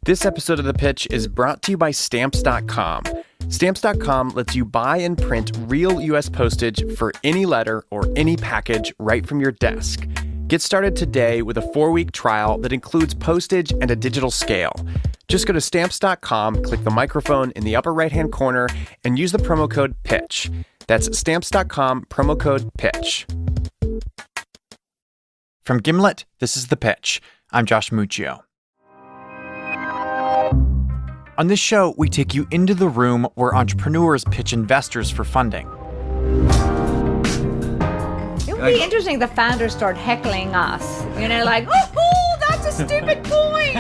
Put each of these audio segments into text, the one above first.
This episode of The Pitch is brought to you by Stamps.com. Stamps.com lets you buy and print real U.S. postage for any letter or any package right from your desk. Get started today with a 4-week trial that includes postage and a digital scale. Just go to Stamps.com, click the microphone in the upper right-hand corner, and use the promo code PITCH. That's Stamps.com, promo code PITCH. From Gimlet, this is The Pitch. I'm Josh Muccio. On this show, we take you into the room where entrepreneurs pitch investors for funding. It would be interesting if the founders start heckling us. You know, like, oh, that's a stupid point.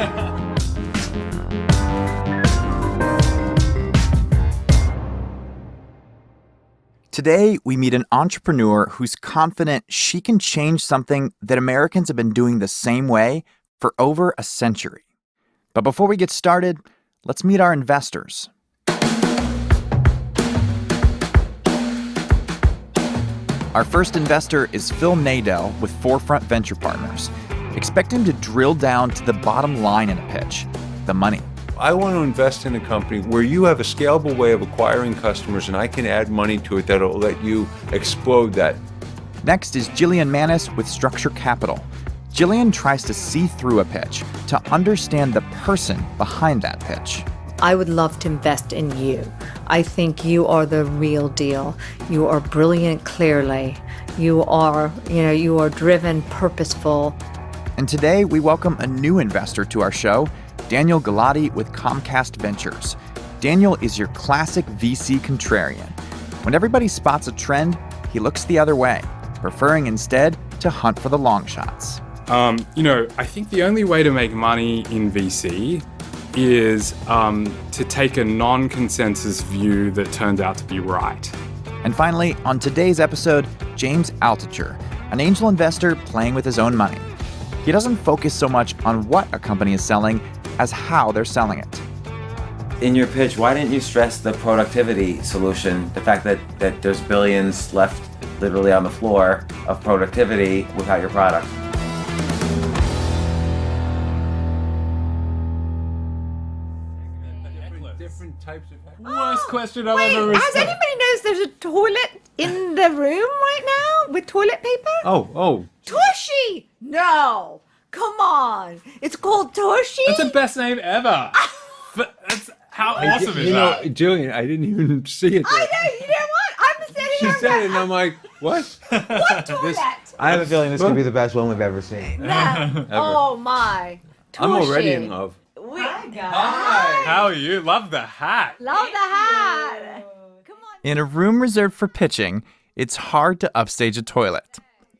Today, we meet an entrepreneur who's confident she can change something that Americans have been doing the same way for over a century. But before we get started, let's meet our investors. Our first investor is Phil Nadell with Forefront Venture Partners. Expect him to drill down to the bottom line in a pitch, the money. I want to invest in a company where you have a scalable way of acquiring customers and I can add money to it that'll let you explode that. Next is Jillian Manis with Structure Capital. Jillian tries to see through a pitch to understand the person behind that pitch. I would love to invest in you. I think you are the real deal. You are brilliant, clearly. You are driven, purposeful. And today we welcome a new investor to our show, Daniel Galati with Comcast Ventures. Daniel is your classic VC contrarian. When everybody spots a trend, he looks the other way, preferring instead to hunt for the long shots. I think the only way to make money in VC is to take a non-consensus view that turns out to be right. And finally, on today's episode, James Altucher, an angel investor playing with his own money. He doesn't focus so much on what a company is selling as how they're selling it. In your pitch, why didn't you stress the productivity solution, the fact that there's billions left literally on the floor of productivity without your product? Different types of Worst question I've Wait, ever has received. anybody knows there's a toilet in the room right now with toilet paper? Oh. Tushy! No! Come on! It's called Tushy? That's the best name ever. How awesome is that? Jillian, I didn't even see it. I know, you know what? I'm sitting She here said it and I'm like, what? what toilet? I have a feeling this could be the best one we've ever seen. No. Oh my. Tushy. I'm already in love. Hi, guys. How are you? Love the hat. Love the hat. Come on. In a room reserved for pitching, it's hard to upstage a toilet.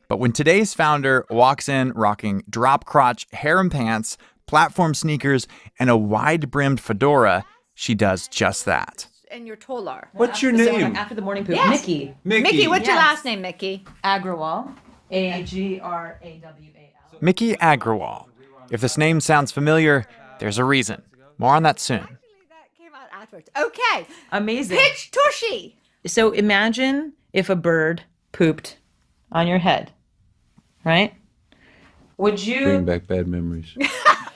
But when today's founder walks in rocking drop crotch harem pants, platform sneakers, and a wide-brimmed fedora, she does just that. And you're taller. What's your name? After the morning poop. Yes. Mickey Mickey, what's your Yes. last name, Mickey? Agrawal. Agrawal. Mickey Agrawal. If this name sounds familiar, there's a reason. More on that soon. Actually, that came out afterwards. Okay. Amazing. Pitch Tushy. So imagine if a bird pooped on your head, right? Would Bring you back bad memories.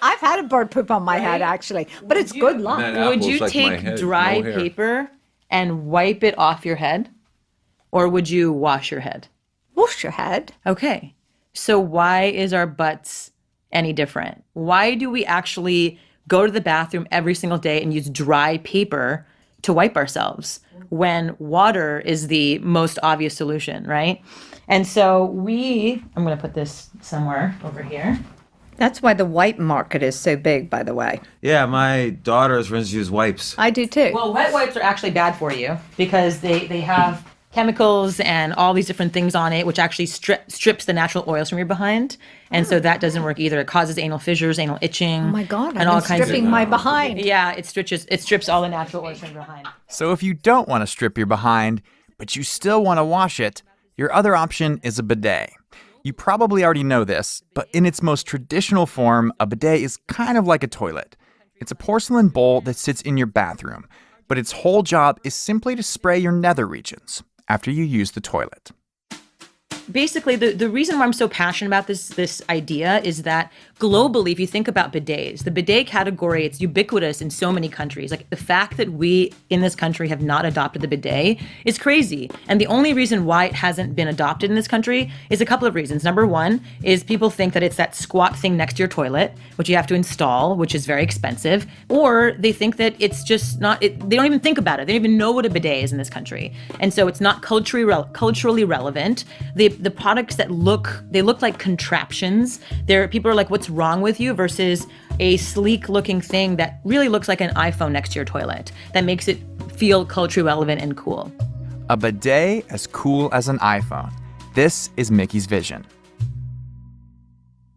I've had a bird poop on my head, actually. But it's good luck. That would apple's you like my take head, dry no hair. paper and wipe it off your head? Or would you wash your head? Wash your head. Okay. So why is our butts any different? Why do we actually go to the bathroom every single day and use dry paper to wipe ourselves when water is the most obvious solution, right? And so I'm going to put this somewhere over here. That's why the wipe market is so big, by the way. Yeah, my daughters, for instance, use wipes. I do too. Well, wet wipes are actually bad for you because they have chemicals and all these different things on it, which actually strips the natural oils from your behind. And so that doesn't work either. It causes anal fissures, anal itching. Oh my God, and all kinds stripping of my behind. Yeah, it strips all the natural oils from your behind. So if you don't want to strip your behind, but you still want to wash it, your other option is a bidet. You probably already know this, but in its most traditional form, a bidet is kind of like a toilet. It's a porcelain bowl that sits in your bathroom, but its whole job is simply to spray your nether regions after you use the toilet. basically, the reason why I'm so passionate about this idea is that globally, if you think about bidets, the bidet category, it's ubiquitous in so many countries. Like the fact that we in this country have not adopted the bidet is crazy. And the only reason why it hasn't been adopted in this country is a couple of reasons. Number one is people think that it's that squat thing next to your toilet, which you have to install, which is very expensive. Or they think that it's just not, they don't even think about it. They don't even know what a bidet is in this country. And so it's not culturally relevant. The products that look like contraptions. People are like, what's wrong with you? Versus a sleek looking thing that really looks like an iPhone next to your toilet that makes it feel culturally relevant and cool. A bidet as cool as an iPhone. This is Mickey's vision.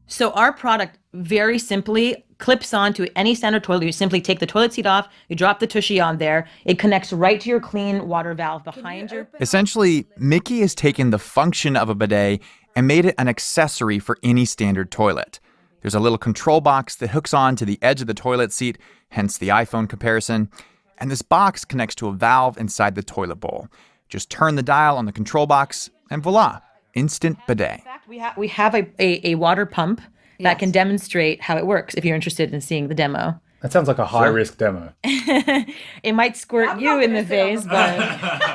So our product very simply clips onto any standard toilet. You simply take the toilet seat off, you drop the Tushy on there, it connects right to your clean water valve behind your... Essentially, Mickey has taken the function of a bidet and made it an accessory for any standard toilet. There's a little control box that hooks on to the edge of the toilet seat, hence the iPhone comparison. And this box connects to a valve inside the toilet bowl. Just turn the dial on the control box and voila, instant bidet. In fact, we have a water pump that can demonstrate how it works if you're interested in seeing the demo. That sounds like a high-risk demo. It might squirt you in the face, but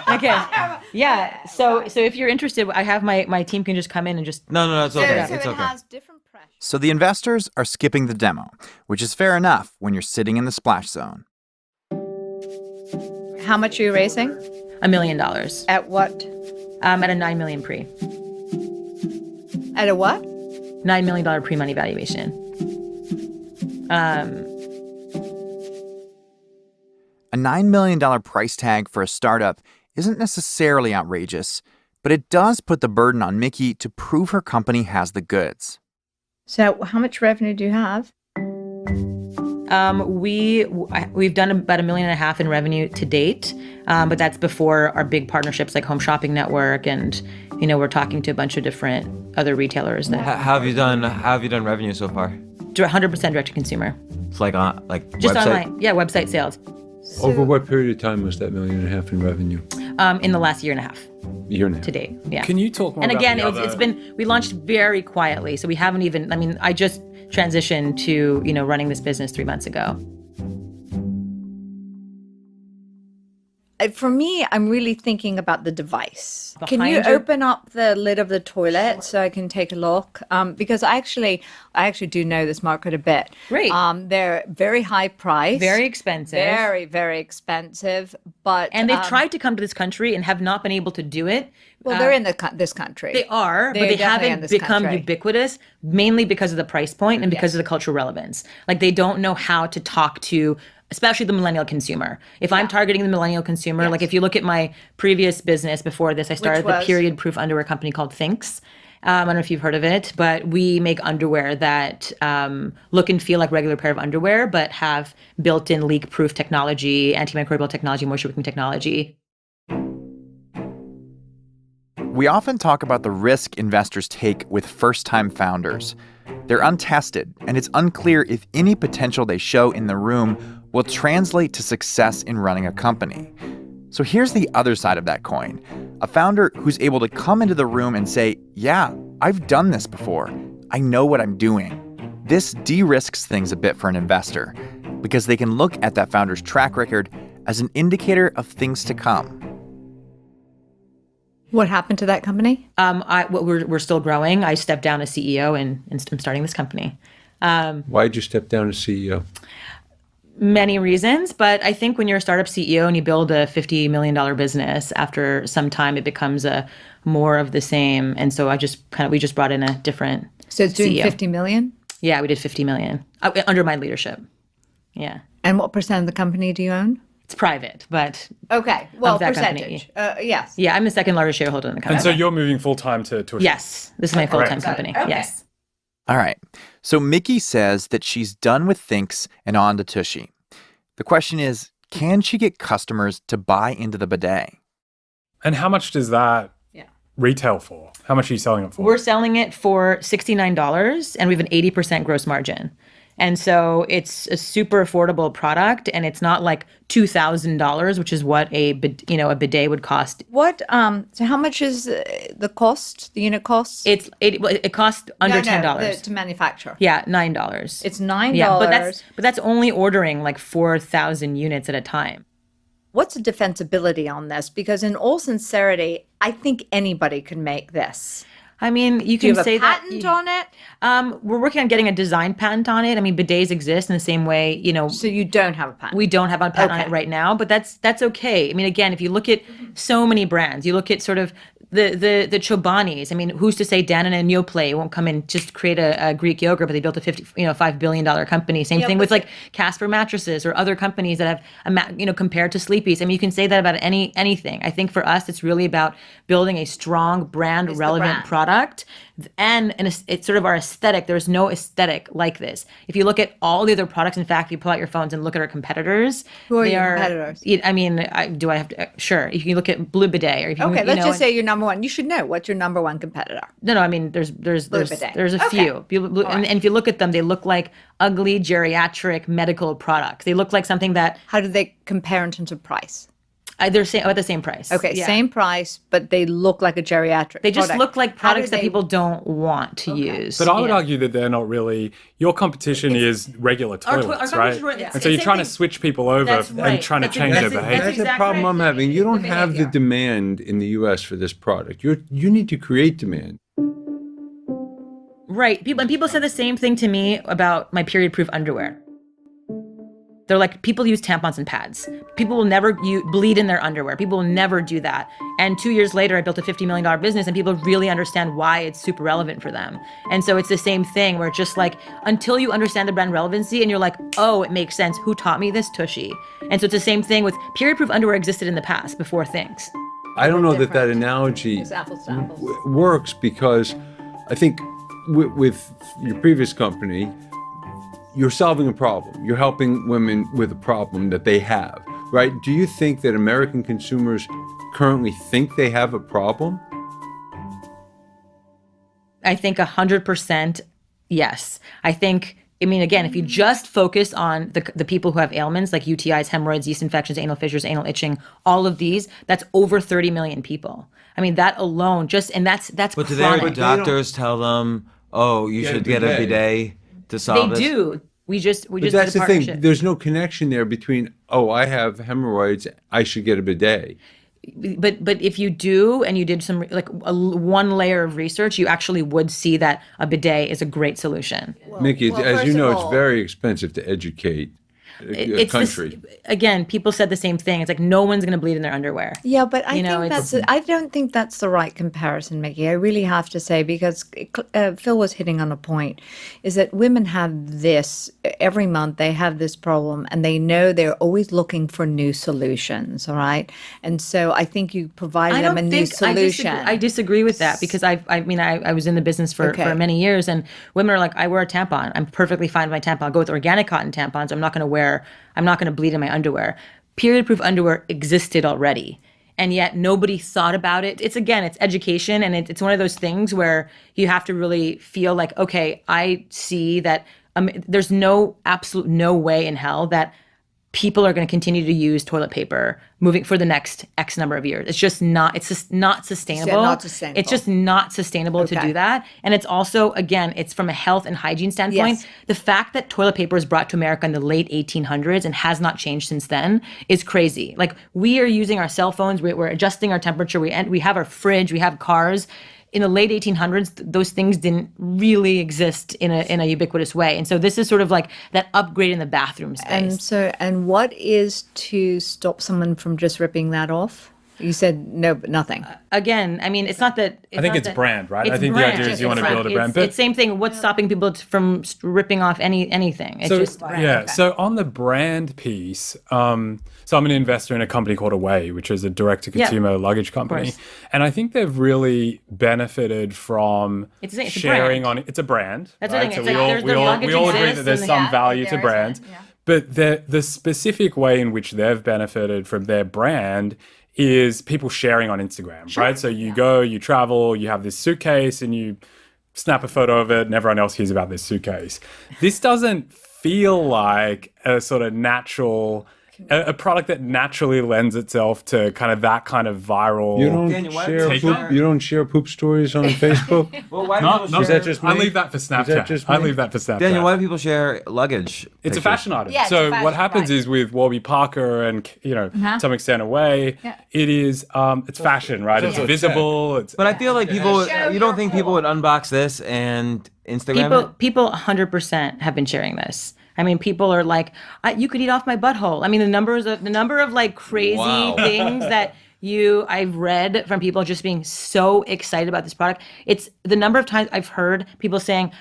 okay. Yeah. So if you're interested, I have my team can just come in and just... No, it's okay. So It's it okay. has different pressure. So the investors are skipping the demo, which is fair enough when you're sitting in the splash zone. How much are you raising? $1 million. At what? At a $9 million pre. At a what? $9 million pre-money valuation. A $9 million price tag for a startup isn't necessarily outrageous, but it does put the burden on Mickey to prove her company has the goods. So how much revenue do you have? We've done about $1.5 million in revenue to date, but that's before our big partnerships like Home Shopping Network, and we're talking to a bunch of different other retailers. That How have you done revenue so far? 100% direct to consumer, It's like just website? online. Yeah, website sales. Over what period of time was that $1.5 million in revenue? In the last year and a half Year and a half. to date. Yeah. Can you talk more And about again, the it's other- been, we launched very quietly, so we haven't even, I just transitioned to, running this business 3 months ago. For me, I'm really thinking about the device. Can you Behind your- open up the lid of the toilet so I can take a look? Because I actually do know this market a bit. Great. They're very high priced. Very expensive. Very, very expensive. But And they've tried to come to this country and have not been able to do it. well, they're in this country. They are, but They're they definitely in haven't this become country. ubiquitous, mainly because of the price point and because of the cultural relevance. Like they don't know how to talk to, especially the millennial consumer. If I'm targeting the millennial consumer, like if you look at my previous business before this, I started the was? period-proof underwear company called Thinx. I don't know if you've heard of it, but we make underwear that look and feel like regular pair of underwear, but have built-in leak-proof technology, antimicrobial technology, moisture-wicking technology. We often talk about the risk investors take with first-time founders. They're untested, and it's unclear if any potential they show in the room will translate to success in running a company. So here's the other side of that coin. A founder who's able to come into the room and say, yeah, I've done this before. I know what I'm doing. This de-risks things a bit for an investor because they can look at that founder's track record as an indicator of things to come. What happened to that company? We're still growing. I stepped down as CEO and I'm starting this company. Why'd you step down as CEO? Many reasons, but I think when you're a startup CEO and you build a $50 million business, after some time it becomes a more of the same. And so we just brought in a different So it's doing CEO. 50 million? Yeah, we did 50 million under my leadership. Yeah. And what percent of the company do you own? It's private, but Okay, well, Of that company. percentage. Yes. yeah, I'm the second largest shareholder in the company. And so you're moving full-time to Tushy? Yes, this is my full-time company. Okay. Yes. All right, so Mickey says that she's done with Thinx and on to Tushy. The question is, can she get customers to buy into the bidet? And how much does that retail for? How much are you selling it for? We're selling it for $69 and we have an 80% gross margin. And so it's a super affordable product, and it's not like $2,000, which is what a bidet would cost. What? So how much is the cost? The unit cost? It costs under $10 to manufacture. Yeah, $9. It's $9. Yeah, but that's only ordering like 4,000 units at a time. What's the defensibility on this? Because in all sincerity, I think anybody could make this. I mean, you Do you can have say a patent on it? We're working on getting a design patent on it. I mean, bidets exist in the same way, So you don't have a patent? we don't have a patent on it right now, but that's okay. I mean, again, if you look at so many brands, you look at sort of the Chobanis. I mean, who's to say Danone and Yoplait won't come in just create a Greek yogurt, but they built a $5 billion company. Same thing with like Casper mattresses or other companies that have compared to Sleepy's. I mean, you can say that about anything. I think for us, it's really about building a strong brand relevant product, and it's sort of our aesthetic. There's no aesthetic like this. If you look at all the other products, in fact, if you pull out your phones and look at our competitors, who are your competitors? I mean, do I have to? Sure. If you look at Blue Bidet, or if you let's just say your number one. You should know what's your number one competitor. No. I mean, there's a few. And if you look at them, they look like ugly geriatric medical products. They look like something that. How do they compare in terms of price? They're about the same price. Okay, same price, but they look like a geriatric. They just product. look like products that people don't want to use. But I would argue that they're not really. Your competition is regular toilets, right? And so you're trying to switch people over and trying to change their behavior. That's the problem I'm having. You don't have the demand in the U.S. for this product. You need to create demand. Right. People said the same thing to me about my period-proof underwear. They're like, people use tampons and pads. People will never bleed in their underwear. People will never do that. And 2 years later, I built a $50 million business, and people really understand why it's super relevant for them. And so it's the same thing where just like, until you understand the brand relevancy and you're like, oh, it makes sense. Who taught me this? Tushy. And so it's the same thing with period-proof underwear existed in the past before things. I don't know that analogy works, because I think with your previous company, you're solving a problem. You're helping women with a problem that they have, right? Do you think that American consumers currently think they have a problem? I think 100% yes. I mean, again, if you just focus on the people who have ailments like UTIs, hemorrhoids, yeast infections, anal fissures, anal itching, all of these, that's over 30 million people. I mean, that alone, that's But do their doctors tell them, oh, you should get a bidet? To solve they do. We just But did that's a the thing. partnership. There's no connection there between, oh, I have hemorrhoids, I should get a bidet. But if you do, and you did some one layer of research, you actually would see that a bidet is a great solution. Mickey, as you know, it's very expensive to educate a country. Again, people said the same thing. It's like no one's going to bleed in their underwear. Yeah, but I don't think that's the right comparison, Mickey. I really have to say, because Phil was hitting on a point, is that women have this every month. They have this problem, and they know they're always looking for new solutions. All right, and so I think you provide them a new solution. I disagree with that, because I was in the business for many years, and women are like, I wear a tampon. I'm perfectly fine with my tampon. I'll go with organic cotton tampons. I'm not going to bleed in my underwear. Period-proof underwear existed already, and yet nobody thought about it. It's education, and it's one of those things where you have to really feel like, okay, I see that there's absolute no way in hell that people are going to continue to use toilet paper moving for the next X number of years. It's just not sustainable. It's just not sustainable to do that. And it's also, again, it's from a health and hygiene standpoint. Yes. The fact that toilet paper was brought to America in the late 1800s and has not changed since then is crazy. Like, we are using our cell phones, we're adjusting our temperature, we have our fridge, we have cars. In the late 1800s, those things didn't really exist in a ubiquitous way. And so this is sort of like that upgrade in the bathroom space. And what is to stop someone from just ripping that off? You said no, but nothing. Again, I mean, it's not that. I think it's brand, right? I think the idea is you want to build a brand. But it's same thing. What's stopping people from ripping off anything? It's just brand. Yeah. So on the brand piece, so I'm an investor in a company called Away, which is a direct-to-consumer luggage company, and I think they've really benefited from sharing on. It's a brand. That's right? So we all agree that there's some value to brands, but the specific way in which they've benefited from their brand is people sharing on Instagram, right? So you go, you travel, you have this suitcase, and you snap a photo of it, and everyone else hears about this suitcase. This doesn't feel like a sort of natural, a product that naturally lends itself to kind of that kind of viral. You don't share poop stories on Facebook? Well, why do people Is that just me? I leave that for Snapchat. I leave that for Snapchat. Daniel, why do people share luggage? It's a fashion item. Yeah, it's so a fashion, what happens right. is with Warby Parker and, to some extent Away, it is, it's fashion, right? It's visible. But I feel like people, you don't think people would unbox this and Instagram it? People 100% have been sharing this. I mean, people are like, you could eat off my butthole. I mean, the number of like crazy things that I've read from people just being so excited about this product. It's the number of times I've heard people saying,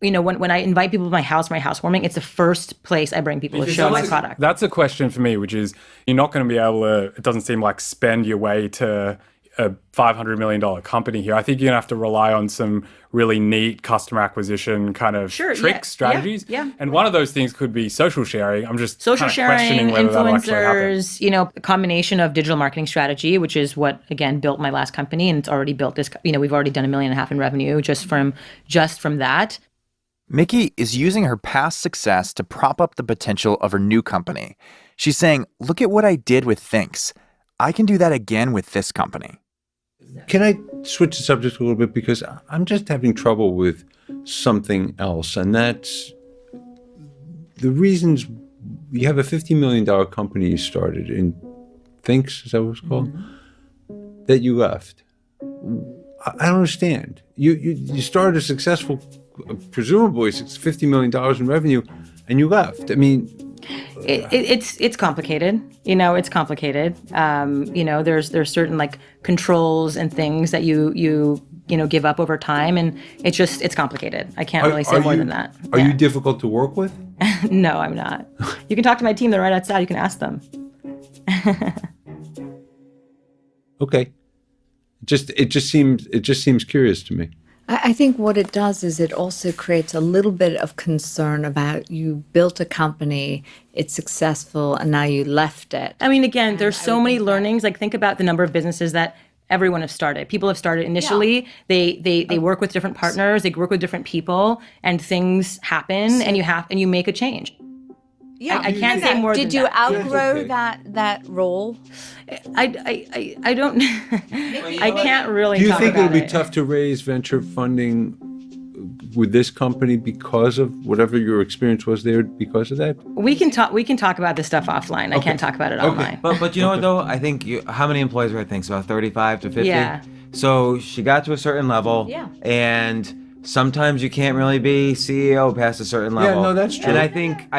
when I invite people to my house for my housewarming, it's the first place I bring people to show my product. That's a question for me, which is you're not going to be able to, it doesn't seem like, spend your way to a $500 million company here. I think you're going to have to rely on some really neat customer acquisition kind of tricks, strategies. Yeah. And one of those things could be social sharing. I'm just social sharing, questioning whether that'll actually happen. influencers, a combination of digital marketing strategy, which is what, again, built my last company. And it's already built this, we've already done $1.5 million in revenue just from that. Mickey is using her past success to prop up the potential of her new company. She's saying, look at what I did with Thinx. I can do that again with this company. Can I switch the subject a little bit? Because I'm just having trouble with something else. And that's the reasons you have a $50 million company you started in Thinx, is that what it's called? Mm-hmm. That you left. I don't understand. You started a successful, presumably $50 million in revenue, and you left. I mean, it's complicated. It's complicated. There's certain like controls and things that you give up over time, and it's complicated. I can't really say more than that. Are you difficult to work with? No, I'm not. You can talk to my team. They're right outside. You can ask them. Okay. It just seems curious to me. I think what it does is it also creates a little bit of concern about you built a company, it's successful, and now you left it. I mean, again, there's so many learnings. Like, think about the number of businesses that everyone have started. People have started initially. Yeah. They work with different partners. They work with different people, and things happen, and you make a change. Yeah, I can't say more than that. Did you outgrow that role? I don't. I can't really. Do you talk think about it'll be tough to raise venture funding with this company because of whatever your experience was there? Because of that, we can talk about this stuff offline. Okay. I can't talk about it online. But you know what though? I think how many employees were I think about 35 to 50. Yeah. So she got to a certain level. Yeah. And sometimes you can't really be CEO past a certain level. Yeah, no, that's true. And I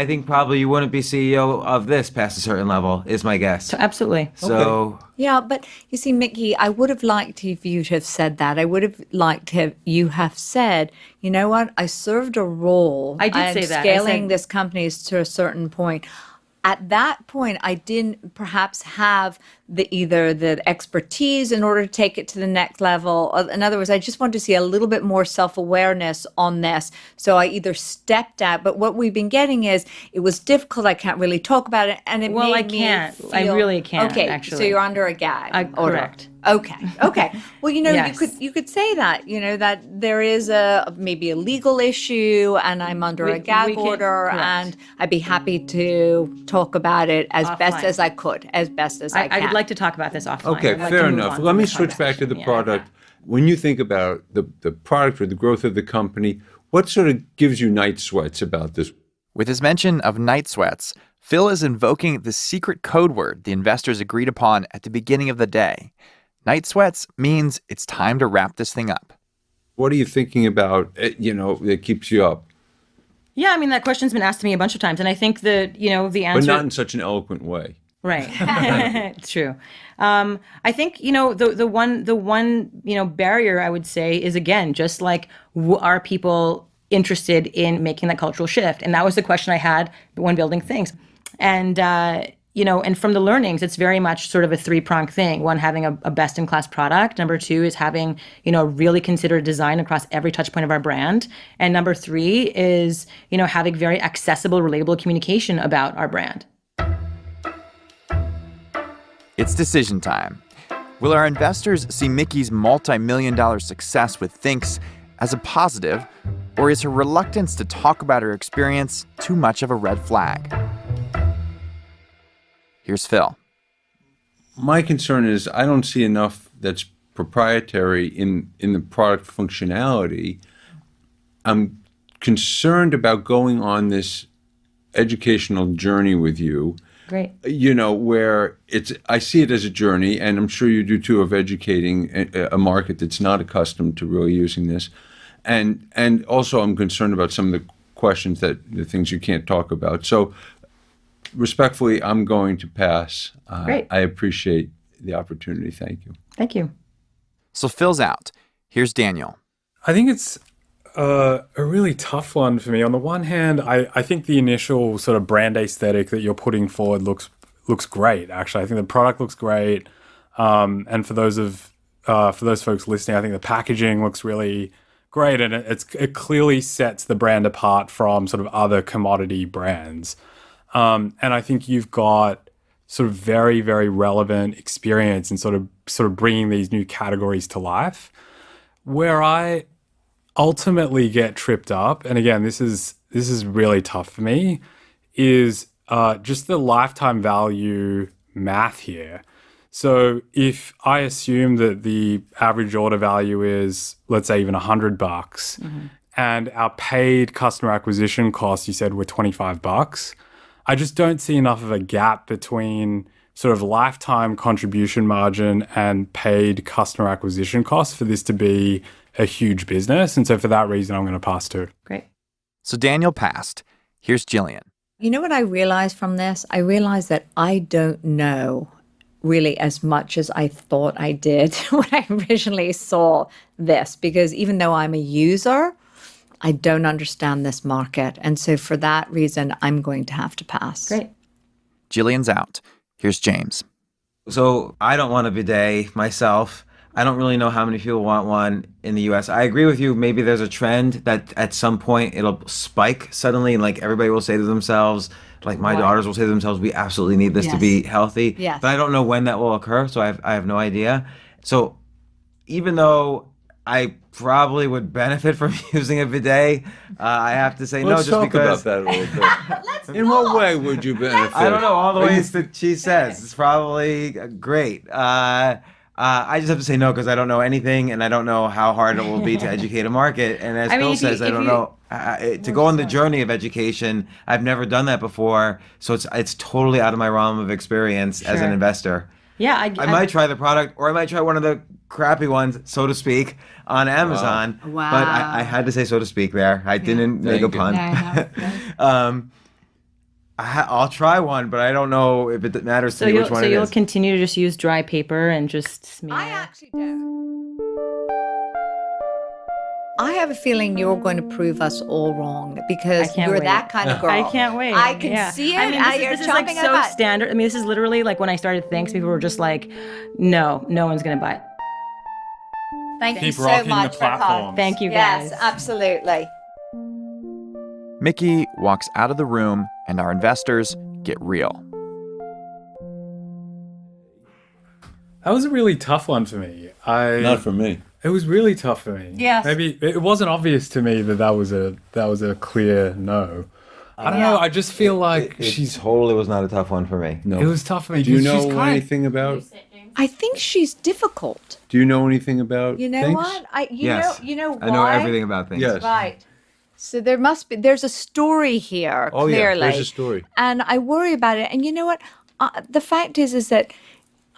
think probably you wouldn't be CEO of this past a certain level, is my guess. So, absolutely. So yeah, but you see, Mickey, I would have liked if you to have said that. I would have liked you have said, you know what, I served a role. I did say that. Scaling this company to a certain point. At that point, I didn't perhaps have either the expertise in order to take it to the next level. In other words, I just wanted to see a little bit more self-awareness on this. So I either stepped out, but what we've been getting is it was difficult. I can't really talk about it, and it well, made I can't. me I feel, really can't. Okay, actually. so you're under a gag order. Correct. Okay. Well, Yes. you could say that, that there is maybe a legal issue, and I'm under a gag order, correct. and I'd be happy to talk about it as best as I could, as best as I can. I would like to talk about this offline. Okay, I'd like fair to move enough. on Let from me this switch back to the conversation. product. When you think about the product or the growth of the company, what sort of gives you night sweats about this? With his mention of night sweats, Phil is invoking the secret code word the investors agreed upon at the beginning of the day. Night sweats means it's time to wrap this thing up. What are you thinking about, that keeps you up? Yeah, I mean, that question's been asked to me a bunch of times, and I think that, the answer... But not in such an eloquent way. Right. It's true. I think, the one barrier I would say is, again, just like, are people interested in making that cultural shift? And that was the question I had when building things. And, and from the learnings, it's very much sort of a three-pronged thing. One, having a best-in-class product. Number two is having, really considered design across every touch point of our brand. And number three is, having very accessible, relatable communication about our brand. It's decision time. Will our investors see Mickey's multi-million-dollar success with Thinx as a positive, Or is her reluctance to talk about her experience too much of a red flag? Here's Phil. My concern is I don't see enough that's proprietary in the product functionality. I'm concerned about going on this educational journey with you. Great. Where I see it as a journey, and I'm sure you do too, of educating a market that's not accustomed to really using this. And also I'm concerned about some of the questions the things you can't talk about. So respectfully, I'm going to pass. Great. I appreciate the opportunity. Thank you. Thank you. So Phil's out. Here's Daniel. I think it's a really tough one for me. On the one hand, I think the initial sort of brand aesthetic that you're putting forward looks great. Actually, I think the product looks great. And for those folks listening, I think the packaging looks really great, and it clearly sets the brand apart from sort of other commodity brands. And I think you've got sort of very, very relevant experience in sort of bringing these new categories to life. Where I ultimately get tripped up, and again, this is really tough for me, is just the lifetime value math here. So if I assume that the average order value is, let's say, even $100, and our paid customer acquisition costs, you said, were $25, I just don't see enough of a gap between sort of lifetime contribution margin and paid customer acquisition costs for this to be a huge business. And so for that reason, I'm going to pass too. Great. So Daniel passed. Here's Jillian. You know what I realized from this? I realized that I don't know really as much as I thought I did when I originally saw this, because even though I'm a user, I don't understand this market. And so for that reason, I'm going to have to pass. Great. Jillian's out. Here's James. So I don't want a bidet myself. I don't really know how many people want one in the US. I agree with you. Maybe there's a trend that at some point it'll spike suddenly, and like everybody will say to themselves, like my daughters will say to themselves, we absolutely need this to be healthy. Yes. But I don't know when that will occur, so I have no idea. So even though I probably would benefit from using a bidet, I have to say no, just because. Let's talk about that a little bit. In what way would you benefit? I don't know, all the ways that she says. It's probably great. I just have to say no because I don't know anything, and I don't know how hard it will be to educate a market. And as Phil says, I don't know. To go on the journey of education, I've never done that before, so it's totally out of my realm of experience as an investor. Yeah, I might try the product, or I might try one of the crappy ones, so to speak, on Amazon. Wow. But I had to say so to speak there. I didn't make a pun. I'll try one, but I don't know if it matters to me which one it is. So you'll continue to just use dry paper and just smear? I actually don't. I have a feeling you're going to prove us all wrong because you're that kind of girl. I can't wait. I can see it. I mean, this is like so standard. I mean, this is literally like when I started things, people were just like, no one's going to buy it. Thank you Keep so rocking much the for calling. platforms. Thank you, guys. Yes, absolutely. Mickey walks out of the room, and our investors get real. That was a really tough one for me. Not for me. It was really tough for me. Yes. Maybe it wasn't obvious to me that was a clear no. I don't know. I just feel like She totally was not a tough one for me. No. It was tough for me. Do you because know she's anything about? I think she's difficult. Do you know anything about? You know things? what? Yes. You know why? I know everything about things. Yes. Right. So there's a story here, Oh clearly. yeah, there's a story. And I worry about it. And you know what? The fact is that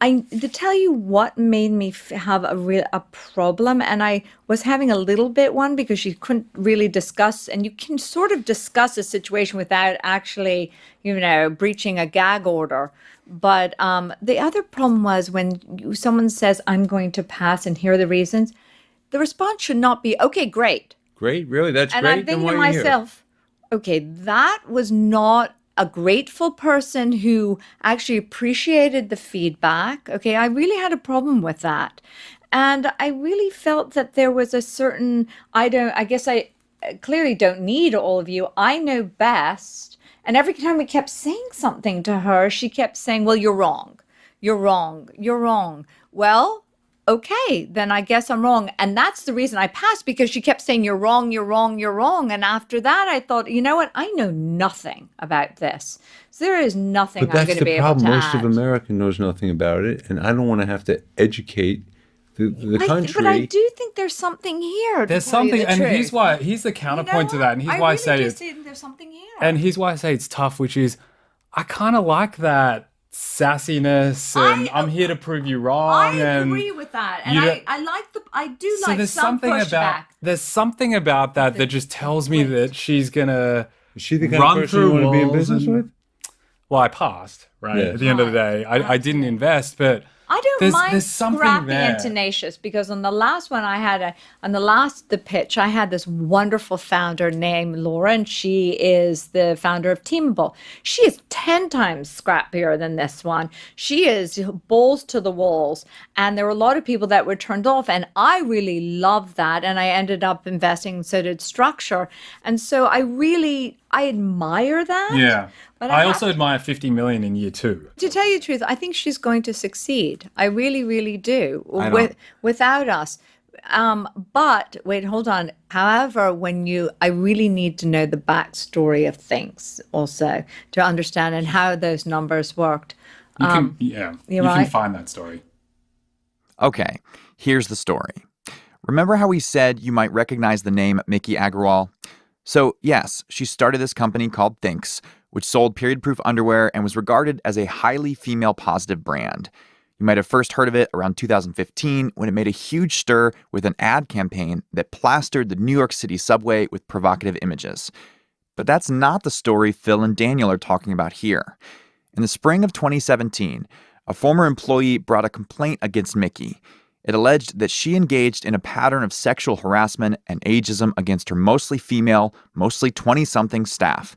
to tell you what made me have a problem, and I was having a little bit one because she couldn't really discuss, and you can sort of discuss a situation without actually, breaching a gag order. But the other problem was when someone says, I'm going to pass and here are the reasons, the response should not be, okay, great. Great, really? That's And great. I'm thinking Then to why are you here? myself, okay, that was not a grateful person who actually appreciated the feedback. Okay, I really had a problem with that. And I really felt that there was a certain, I guess I clearly don't need all of you. I know best. And every time we kept saying something to her, she kept saying, well, you're wrong. You're wrong. You're wrong. Well, okay, then I guess I'm wrong. And that's the reason I passed, because she kept saying, you're wrong, you're wrong, you're wrong. And after that, I thought, you know what? I know nothing about this. So there is nothing I'm going to be able to add. Most of America knows nothing about it, and I don't want to have to educate the country. But I do think there's something here. There's something, and here's the counterpoint to that, and here's why I say really think there's something here. And here's why I say it's tough, which is I kind of like that sassiness, and I'm here to prove you wrong. I agree with that, and I do like some pushback. There's something about that just tells me that she's gonna Is she the kind of person you want to be in business with? Well, I passed, right? At the end of the day, I didn't invest, but I don't mind there's something scrappy there. and tenacious, because on the last one the pitch, I had this wonderful founder named Laura, and she is the founder of Teamable. She is 10 times scrappier than this one. She is balls to the walls, and there were a lot of people that were turned off, and I really loved that, and I ended up investing, so did Structure. And so I admire that. Yeah. But I also admire 50 million in year 2. To tell you the truth, I think she's going to succeed. I really, really do. Without us. But wait, hold on. However, I really need to know the backstory of things also to understand and how those numbers worked. You can find that story. Okay, here's the story. Remember how we said you might recognize the name Miki Agrawal? So yes, she started this company called Thinx, which sold period-proof underwear and was regarded as a highly female-positive brand. You might have first heard of it around 2015 when it made a huge stir with an ad campaign that plastered the New York City subway with provocative images. But that's not the story Phil and Daniel are talking about here. In the spring of 2017, a former employee brought a complaint against Miki. It alleged that she engaged in a pattern of sexual harassment and ageism against her mostly female, mostly 20-something staff,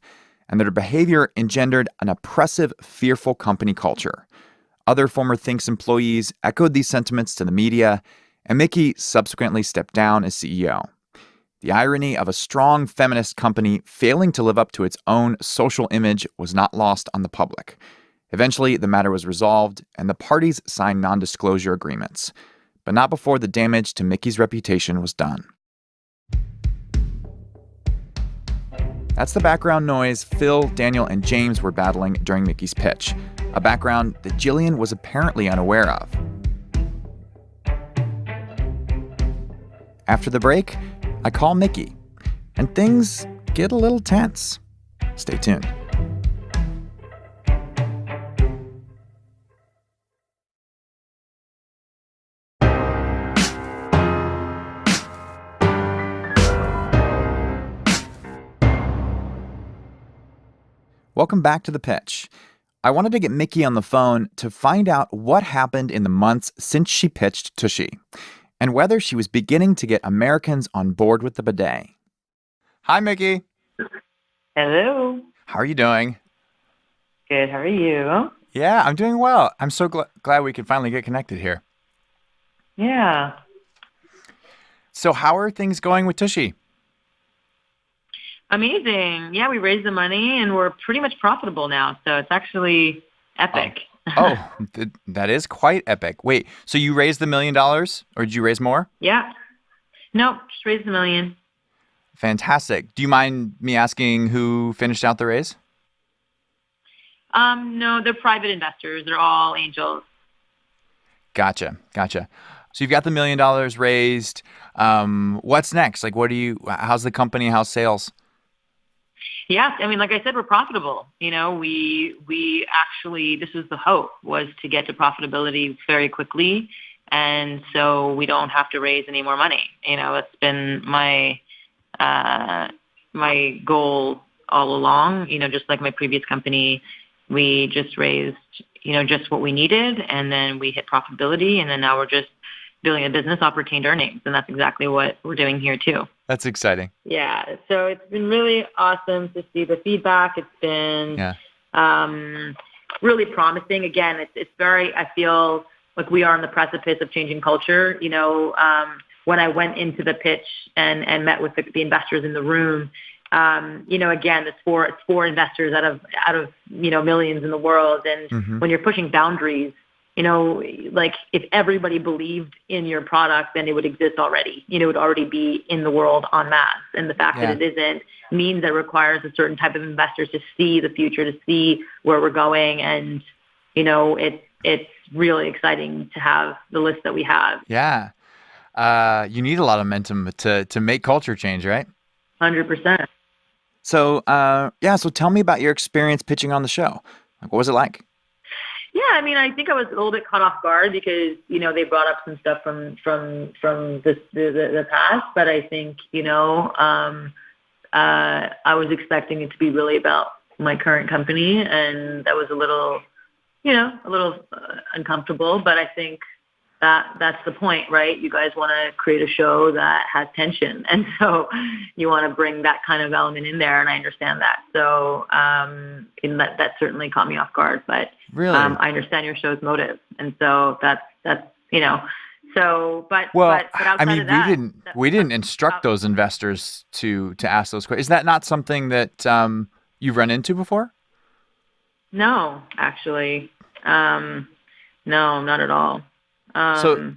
and that her behavior engendered an oppressive, fearful company culture. Other former Thinx employees echoed these sentiments to the media, and Miki subsequently stepped down as CEO. The irony of a strong feminist company failing to live up to its own social image was not lost on the public. Eventually, the matter was resolved, and the parties signed non-disclosure agreements. But not before the damage to Miki's reputation was done. That's the background noise Phil, Daniel, and James were battling during Miki's pitch, a background that Jillian was apparently unaware of. After the break, I call Miki, and things get a little tense. Stay tuned. Welcome back to The Pitch. I wanted to get Miki on the phone to find out what happened in the months since she pitched Tushy, and whether she was beginning to get Americans on board with the bidet. Hi, Miki. Hello. How are you doing? Good. How are you? Yeah, I'm doing well. I'm so glad we could finally get connected here. Yeah. So how are things going with Tushy? Amazing. Yeah, we raised the money and we're pretty much profitable now. So it's actually epic. That is quite epic. Wait, so you raised the $1 million or did you raise more? Yeah. Nope, just raised $1 million. Fantastic. Do you mind me asking who finished out the raise? No, they're private investors. They're all angels. Gotcha. So you've got the $1 million raised. What's next? Like, how's the company? How's sales? Yes, I mean, like I said, we're profitable. You know, we actually, this was the hope, was to get to profitability very quickly, and so we don't have to raise any more money. You know, it's been my goal all along. You know, just like my previous company, we just raised, just what we needed, and then we hit profitability, and then now we're just building a business off retained earnings, and that's exactly what we're doing here too. That's exciting. Yeah, so it's been really awesome to see the feedback. It's been really promising. Again, it's very, I feel like we are on the precipice of changing culture. When I went into the pitch and met with the investors in the room, again, it's four investors out of millions in the world, and when you're pushing boundaries, like if everybody believed in your product, then it would exist already. It would already be in the world en masse. And the fact that it isn't means that it requires a certain type of investors to see the future, to see where we're going. And, it's really exciting to have the list that we have. Yeah. You need a lot of momentum to make culture change, right? 100%. So, so tell me about your experience pitching on the show. What was it like? Yeah, I mean, I think I was a little bit caught off guard because, they brought up some stuff from the past, but I think, I was expecting it to be really about my current company, and that was a little uncomfortable, but I think that's the point, right? You guys want to create a show that has tension, and so you want to bring that kind of element in there, and I understand that. So that certainly caught me off guard, but really, I understand your show's motive, and so that's So, but outside I mean, of that, we didn't instruct those investors to ask those questions. Is that not something that you've run into before? No, actually, no, not at all. So,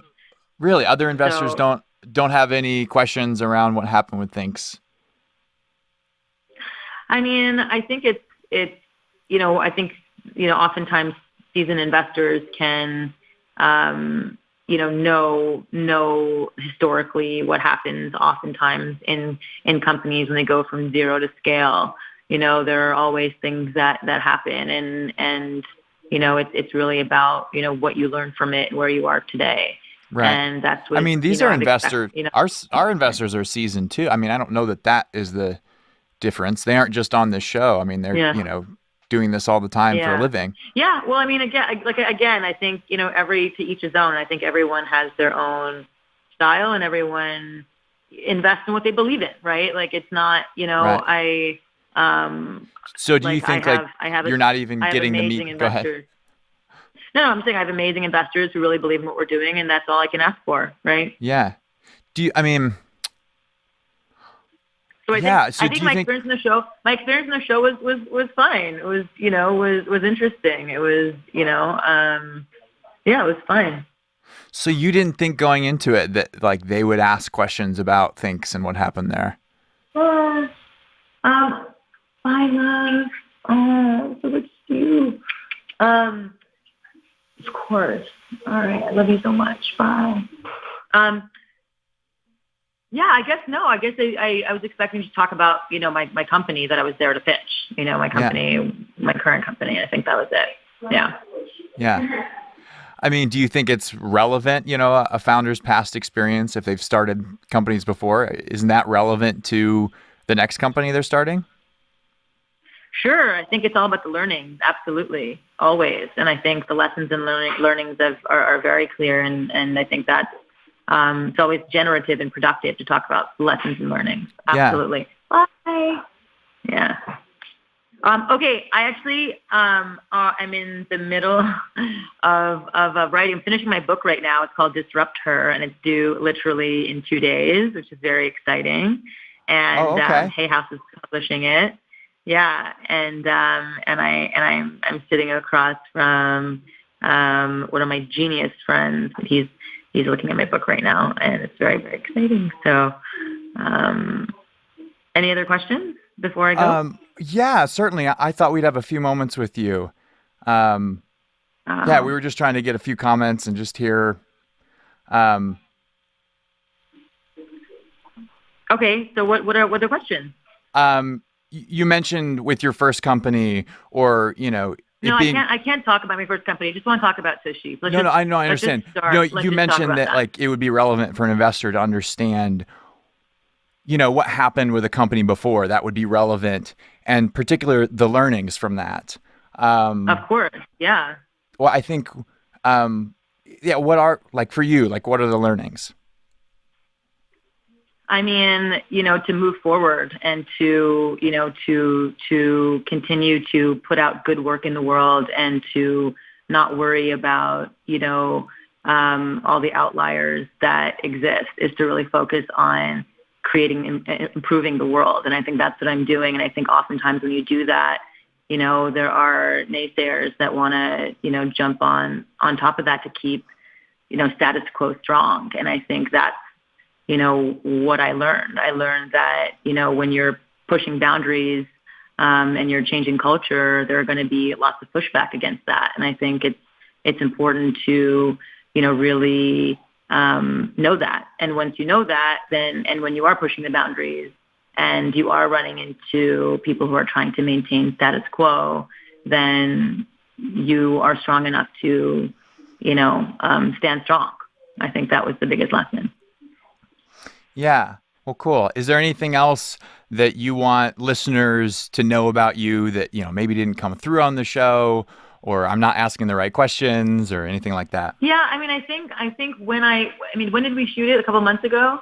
really, other investors don't have any questions around what happened with Thinks. I mean, I think it's oftentimes seasoned investors can know historically what happens oftentimes in companies when they go from zero to scale. There are always things that happen, and it's really about, what you learn from it and where you are today. Right. And that's what, I mean, these are investors. Our investors are seasoned too. I mean, I don't know that is the difference. They aren't just on this show. I mean, they're, doing this all the time for a living. Yeah. Well, I mean, again, I think, to each his own. I think everyone has their own style, and everyone invests in what they believe in, right? Like, it's not, Right. So do you think you're not even getting the meat? Go ahead. No, I'm saying I have amazing investors who really believe in what we're doing, and that's all I can ask for, right? Yeah. So I think my experience in the show was fine. It was, was interesting. It was, it was fine. So you didn't think going into it that like they would ask questions about Thinks and what happened there? Bye, love. Oh, so much you. Of course. All right. I love you so much. Bye. Yeah, I guess no. I guess I was expecting to talk about, my company that I was there to pitch, my company, my current company. I think that was it. Yeah. Yeah. I mean, do you think it's relevant, a founder's past experience if they've started companies before? Isn't that relevant to the next company they're starting? Sure. I think it's all about the learning. Absolutely. Always. And I think the lessons and learnings are very clear. And I think that's it's always generative and productive to talk about lessons and learnings. Absolutely. Yeah. Bye. Yeah. Okay. I actually, I'm in the middle of writing. I'm finishing my book right now. It's called Disrupt Her, and it's due literally in 2 days, which is very exciting. And Hay House is publishing it. Yeah, and I'm sitting across from one of my genius friends. He's looking at my book right now, and it's very, very exciting. So, any other questions before I go? Yeah, certainly. I thought we'd have a few moments with you. Yeah, we were just trying to get a few comments and just hear. Okay, so what are the questions? You mentioned with your first company, or No, I can't talk about my first company. I just want to talk about Tushy. I understand. You mentioned that like it would be relevant for an investor to understand, what happened with a company before. That would be relevant, and particular the learnings from that. Of course, yeah. Well, I think, what are for you? What are the learnings? I mean, to move forward and to continue to put out good work in the world, and to not worry about, all the outliers that exist, is to really focus on creating and improving the world. And I think that's what I'm doing. And I think oftentimes when you do that, there are naysayers that want to, jump on top of that to keep, status quo strong. And I think that's, what I learned. I learned that, when you're pushing boundaries and you're changing culture, there are going to be lots of pushback against that. And I think it's important to, really know that. And once you know that, then, and when you are pushing the boundaries and you are running into people who are trying to maintain status quo, then you are strong enough to, stand strong. I think that was the biggest lesson. Yeah. Well, cool. Is there anything else that you want listeners to know about you that, maybe didn't come through on the show, or I'm not asking the right questions or anything like that? Yeah. I mean, I think when did we shoot it? A couple months ago?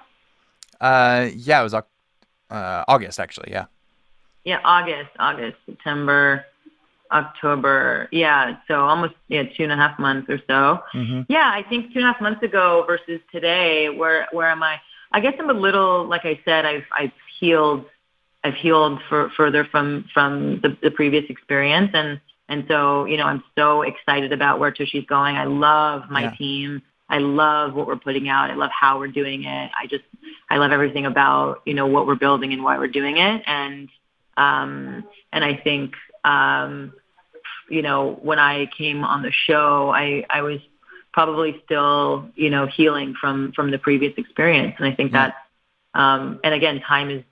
Yeah, it was August, actually. Yeah. Yeah. August, September, October. Yeah. So almost 2.5 months or so. Mm-hmm. Yeah. I think 2.5 months ago versus today, where am I? I guess I'm a little, like I said, I've healed further from the previous experience. And so, I'm so excited about where Tushy's going. I love my team. I love what we're putting out. I love how we're doing it. I love everything about, what we're building and why we're doing it. And I think, when I came on the show, I was probably still, healing from the previous experience. And I think that's, and again, time is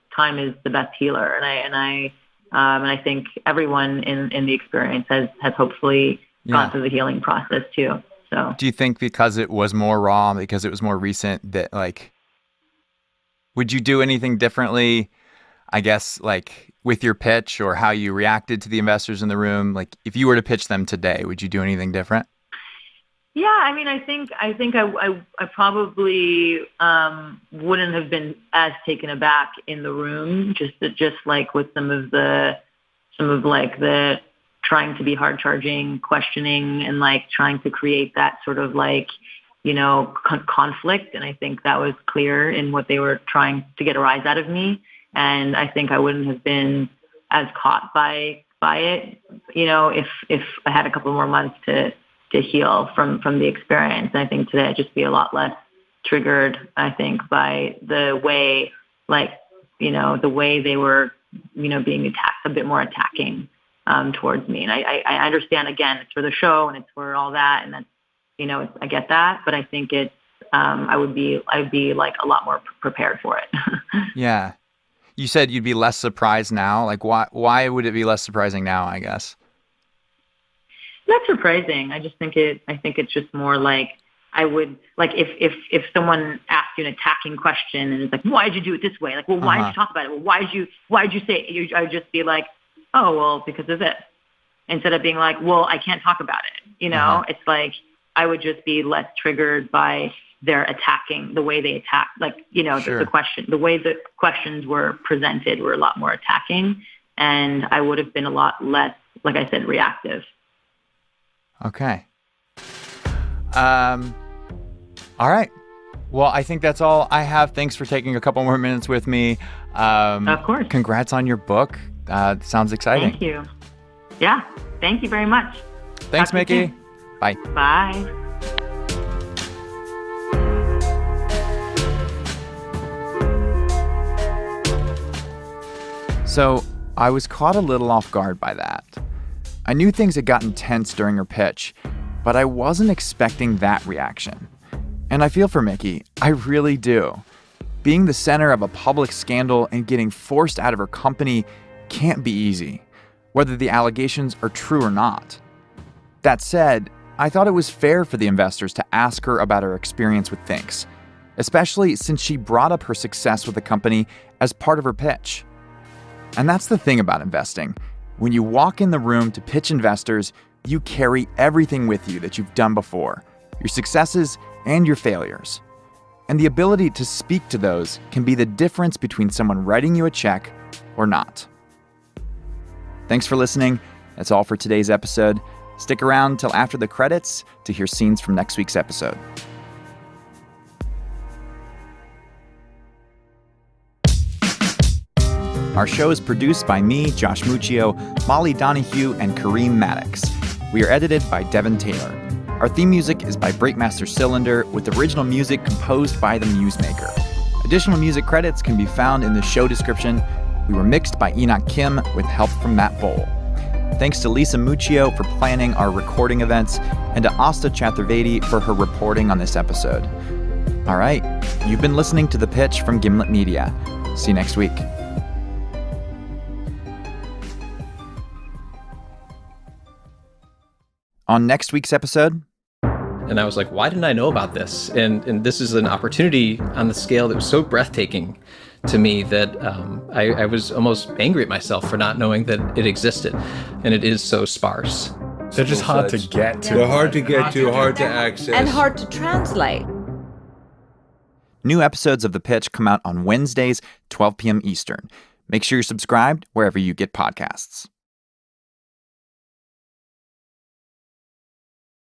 the best healer. And I think everyone in the experience has hopefully gone through the healing process too. So do you think because it was more raw, because it was more recent, that would you do anything differently, I guess, with your pitch or how you reacted to the investors in the room? If you were to pitch them today, would you do anything different? Yeah, I mean, I think I probably wouldn't have been as taken aback in the room, just with some of the trying to be hard charging, questioning, and trying to create that sort of conflict. And I think that was clear in what they were trying to get a rise out of me. And I think I wouldn't have been as caught by it, if I had a couple more months to heal from the experience. And I think today I'd just be a lot less triggered, I think, by the way, the way they were, being attacked, a bit more attacking towards me. And I understand, again, it's for the show and it's for all that. And that's, I get that, but I think it's, I'd be a lot more prepared for it. Yeah. You said you'd be less surprised now. Why would it be less surprising now, I guess? Not surprising. I think it's just more I would if someone asked you an attacking question and it's why did you do it this way? Why did you talk about it? Well, why did you say it? I would just be oh, well, because of this. Instead of being well, I can't talk about it. It's I would just be less triggered by their attacking, the way they attack. Sure. The way the questions were presented were a lot more attacking, and I would have been a lot less, like I said, reactive. Okay. All right. Well, I think that's all I have. Thanks for taking a couple more minutes with me. Of course. Congrats on your book. Sounds exciting. Thank you. Yeah. Thank you very much. Thanks, Mickey. Bye. Bye. So I was caught a little off guard by that. I knew things had gotten tense during her pitch, but I wasn't expecting that reaction. And I feel for Mickey, I really do. Being the center of a public scandal and getting forced out of her company can't be easy, whether the allegations are true or not. That said, I thought it was fair for the investors to ask her about her experience with Thinx, especially since she brought up her success with the company as part of her pitch. And that's the thing about investing. When you walk in the room to pitch investors, you carry everything with you that you've done before, your successes and your failures. And the ability to speak to those can be the difference between someone writing you a check or not. Thanks for listening. That's all for today's episode. Stick around till after the credits to hear scenes from next week's episode. Our show is produced by me, Josh Muccio, Molly Donahue, and Kareem Maddox. We are edited by Devin Taylor. Our theme music is by Breakmaster Cylinder, with original music composed by The Musemaker. Additional music credits can be found in the show description. We were mixed by Enoch Kim with help from Matt Bowl. Thanks to Lisa Muccio for planning our recording events, and to Asta Chaturvedi for her reporting on this episode. All right, you've been listening to The Pitch from Gimlet Media. See you next week. On next week's episode... And I was like, why didn't I know about this? And this is an opportunity on the scale that was so breathtaking to me that I was almost angry at myself for not knowing that it existed. And it is so sparse. They're just hard to get to. They're hard to get to, hard to access. And hard to translate. New episodes of The Pitch come out on Wednesdays, 12 p.m. Eastern. Make sure you're subscribed wherever you get podcasts.